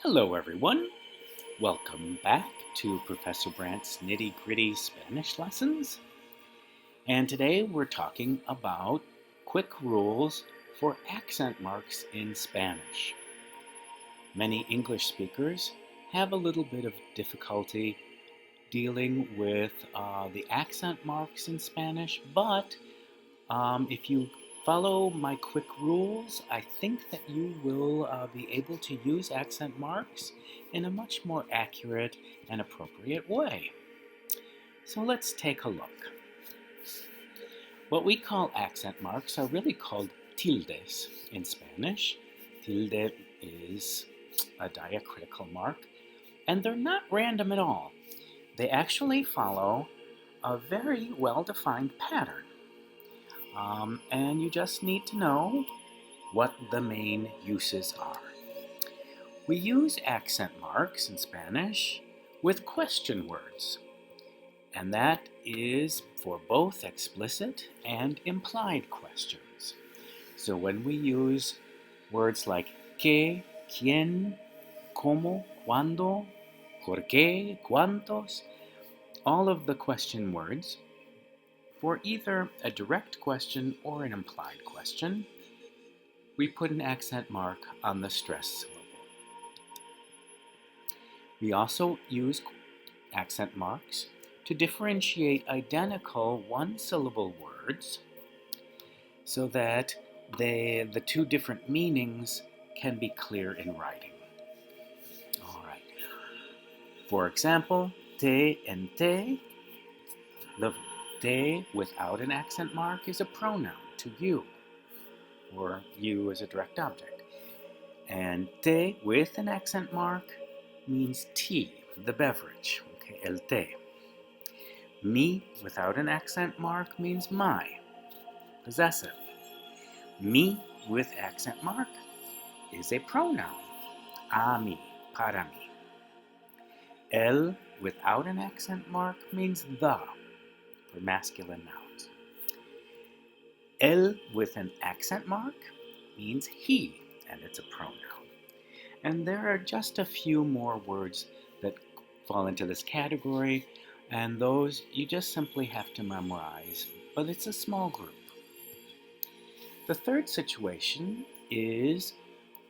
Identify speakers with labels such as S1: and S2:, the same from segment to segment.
S1: Hello, everyone. Welcome back to Professor Brant's Nitty-Gritty Spanish lessons. And today we're talking about quick rules for accent marks in Spanish. Many English speakers have a little bit of difficulty dealing with the accent marks in Spanish, but if you follow my quick rules, I think that you will be able to use accent marks in a much more accurate and appropriate way. So let's take a look. What we call accent marks are really called tildes in Spanish. Tilde is a diacritical mark, and they're not random at all. They actually follow a very well-defined pattern. And you just need to know what the main uses are. We use accent marks in Spanish with question words, and that is for both explicit and implied questions. So when we use words like qué, quién, cómo, cuándo, por qué, cuántos, all of the question words, for either a direct question or an implied question, we put an accent mark on the stress syllable. We also use accent marks to differentiate identical one-syllable words so that the two different meanings can be clear in writing. All right. For example, te and te. The te without an accent mark is a pronoun to you, or you as a direct object. And te with an accent mark means tea, the beverage, okay, el té. Mi without an accent mark means my, possessive. Mi with accent mark is a pronoun, a mí, para mí. El without an accent mark means the, for masculine nouns. El with an accent mark means he, and it's a pronoun. And there are just a few more words that fall into this category, and those you just simply have to memorize, but it's a small group. The third situation is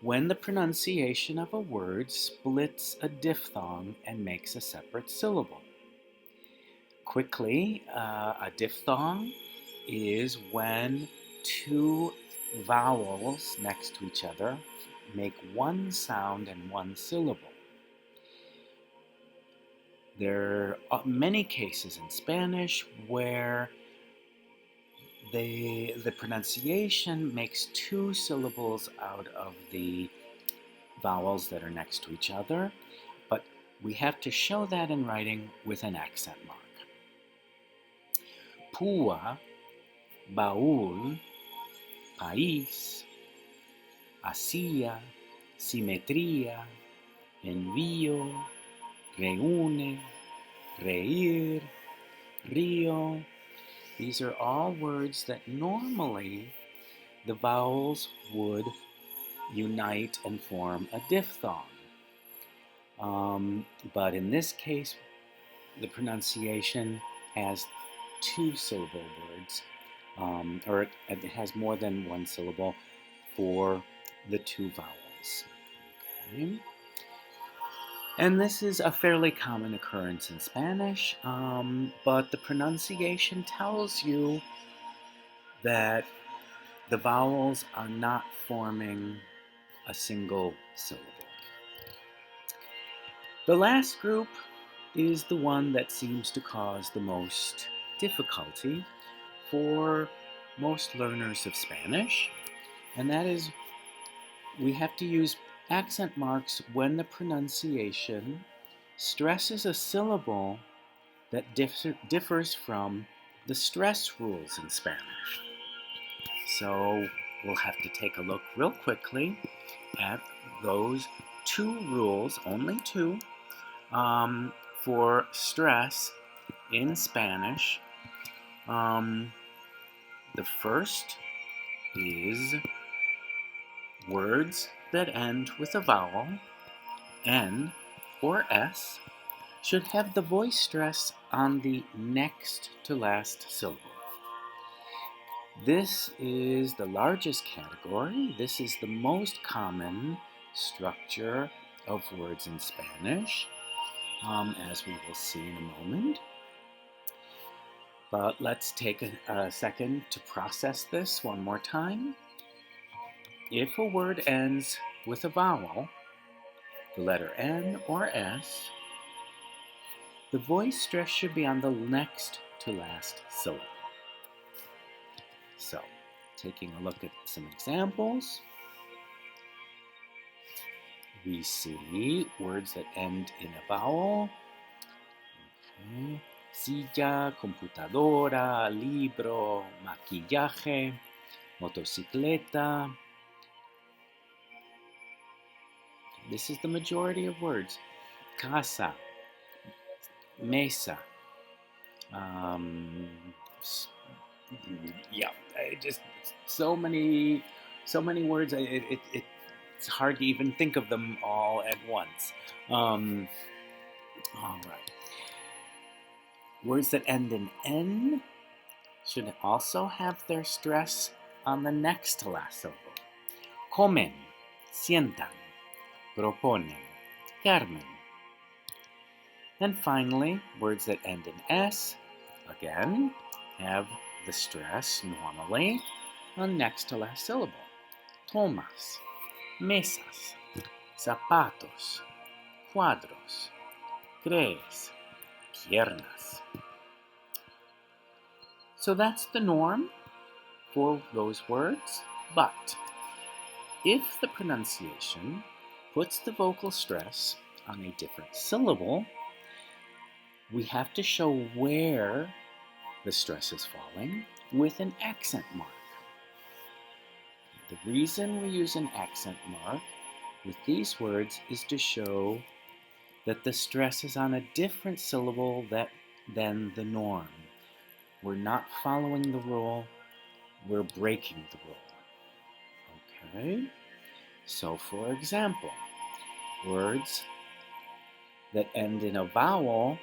S1: when the pronunciation of a word splits a diphthong and makes a separate syllable. Quickly, a diphthong is when two vowels next to each other make one sound and one syllable. There are many cases in Spanish where the pronunciation makes two syllables out of the vowels that are next to each other, but we have to show that in writing with an accent mark. Púa, baúl, país, hacía, simetría, envío, reúne, reír, río. These are all words that normally the vowels would unite and form a diphthong. But in this case, the pronunciation has two-syllable words, or it has more than one syllable for the two vowels. Okay. And this is a fairly common occurrence in Spanish, but the pronunciation tells you that the vowels are not forming a single syllable. The last group is the one that seems to cause the most difficulty for most learners of Spanish, and that is we have to use accent marks when the pronunciation stresses a syllable that differs from the stress rules in Spanish. So we'll have to take a look real quickly at those two rules, only two, for stress in Spanish. The first is words that end with a vowel N, or S should have the voice stress on the next to last syllable. This is the largest category. This is the most common structure of words in Spanish, as we will see in a moment. But let's take a second to process this one more time. If a word ends with a vowel, the letter N or S, the voice stress should be on the next to last syllable. So, taking a look at some examples, we see words that end in a vowel. Okay. Silla, computadora, libro, maquillaje, motocicleta. This is the majority of words. Casa, mesa. Yeah, just so many words. It's hard to even think of them all at once. All right. Words that end in N should also have their stress on the next to last syllable. Comen, sientan, proponen, Carmen. And finally, words that end in S, again, have the stress normally on next to last syllable. Tomas, mesas, zapatos, cuadros, crees, piernas. So that's the norm for those words, but if the pronunciation puts the vocal stress on a different syllable, we have to show where the stress is falling with an accent mark. The reason we use an accent mark with these words is to show that the stress is on a different syllable than the norm. We're not following the rule, we're breaking the rule. Okay? So, for example, words that end in a vowel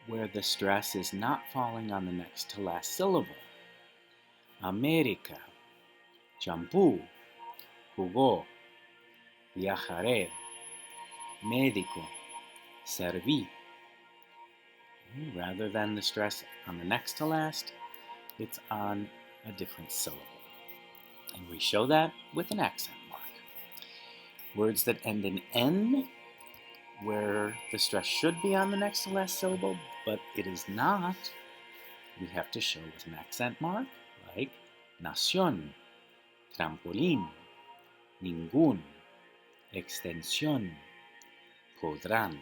S1: where the stress is not falling on the next to last syllable. América, champú, jugó, viajaré, médico, serví. Rather than the stress on the next to last, it's on a different syllable. And we show that with an accent mark. Words that end in N, where the stress should be on the next to last syllable, but it is not, we have to show with an accent mark, like nación, trampolín, ningún, extensión, podrán.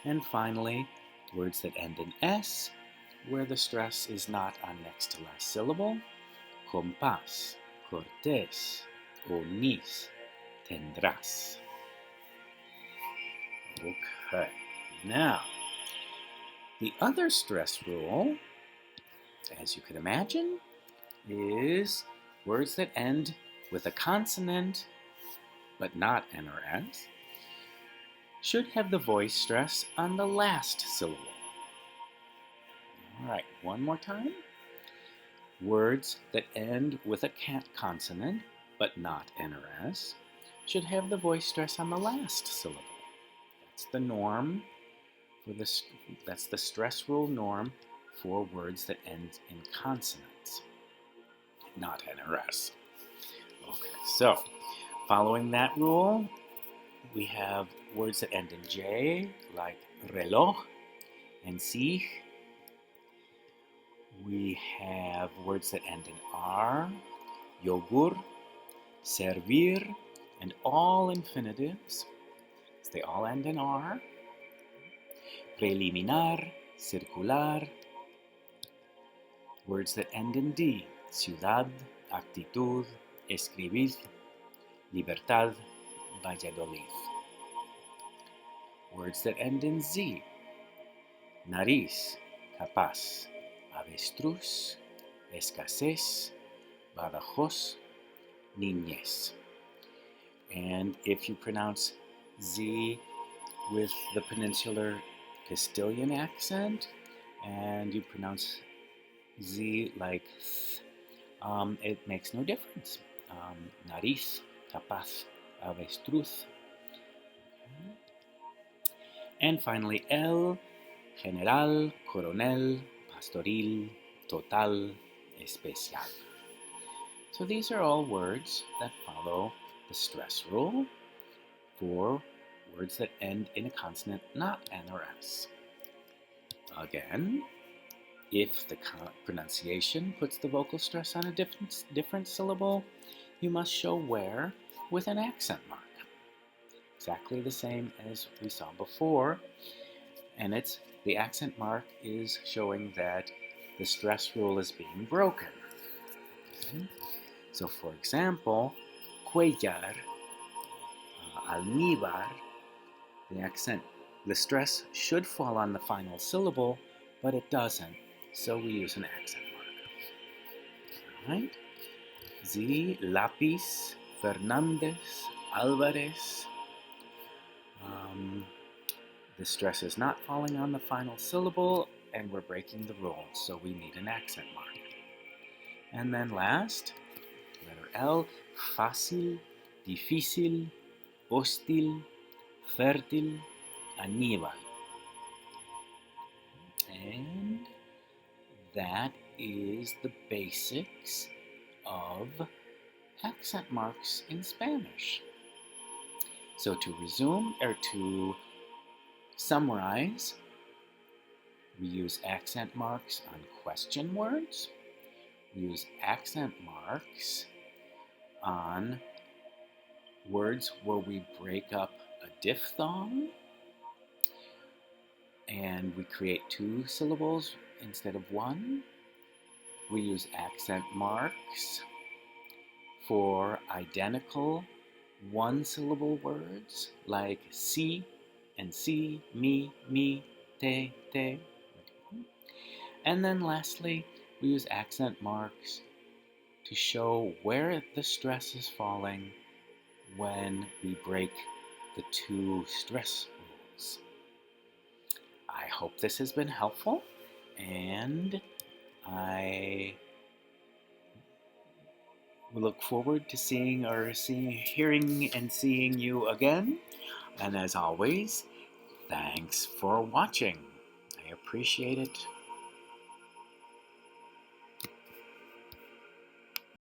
S1: And finally, words that end in S, where the stress is not on next to last syllable, compás, cortés, unís, tendrás. Okay, now, the other stress rule, as you can imagine, is words that end with a consonant, but not N or S, should have the voice stress on the last syllable. All right, one more time. Words that end with a consonant, but not N or S, should have the voice stress on the last syllable. That's the norm for this. That's the stress rule norm for words that end in consonants, not N or S. Okay, so following that rule, we have words that end in J, like reloj and sig. We have words that end in R, yogur, servir, and all infinitives. They all end in R. Preliminar, circular. Words that end in D, ciudad, actitud, escribir, libertad, Valladolid. Words that end in Z, nariz, capaz, avestruz, escasez, Badajoz, niñez. And if you pronounce Z with the peninsular Castilian accent, and you pronounce Z like th, it makes no difference. Nariz, capaz, avestruz. And finally, el, general, coronel, pastoril, total, especial. So these are all words that follow the stress rule for words that end in a consonant not N or S. Again, if the pronunciation puts the vocal stress on a different syllable, you must show where with an accent mark. Exactly the same as we saw before, and the accent mark is showing that the stress rule is being broken. Okay? So for example, cuellar, almíbar, the stress should fall on the final syllable, but it doesn't, so we use an accent mark. All right? Z, Lapis, Fernandez, Alvarez. The stress is not falling on the final syllable, and we're breaking the rule, so we need an accent mark. And then last, letter L, fácil, difícil, hostil, fértil, aníbal. And that is the basics of accent marks in Spanish. So to resume, or to summarize, we use accent marks on question words. We use accent marks on words where we break up a diphthong and we create 2 syllables instead of 1. We use accent marks for identical 1-syllable words like si and si, me, te. And then lastly, we use accent marks to show where the stress is falling when we break the 2 stress rules. I hope this has been helpful, and I look forward to hearing and seeing you again. And as always, thanks for watching. I appreciate it.